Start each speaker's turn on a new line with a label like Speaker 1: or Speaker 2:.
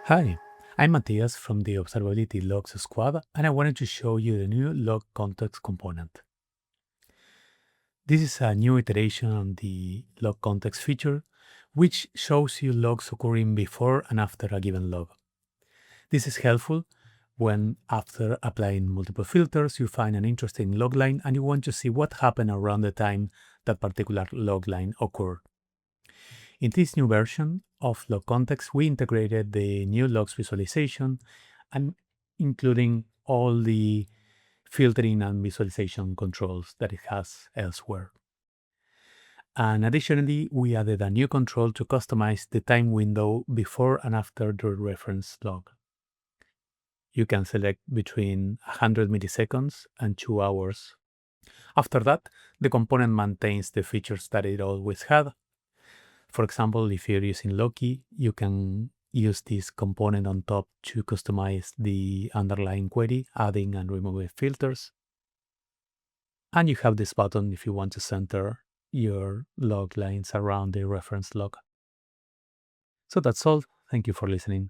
Speaker 1: Hi, I'm Matthias from the Observability Logs squad, and I wanted to show you the new log context component. This is a new iteration on the log context feature, which shows you logs occurring before and after a given log. This is helpful when, after applying multiple filters, you find an interesting log line and you want to see what happened around the time that particular log line occurred. In this new version of log context, we integrated the new logs visualization and including all the filtering and visualization controls that it has elsewhere. And additionally, we added a new control to customize the time window before and after the reference log. You can select between 100 milliseconds and 2 hours. After that, the component maintains the features that it always had. For example, if you're using Loki, you can use this component on top to customize the underlying query, adding and removing filters. And you have this button if you want to center your log lines around the reference log. So that's all. Thank you for listening.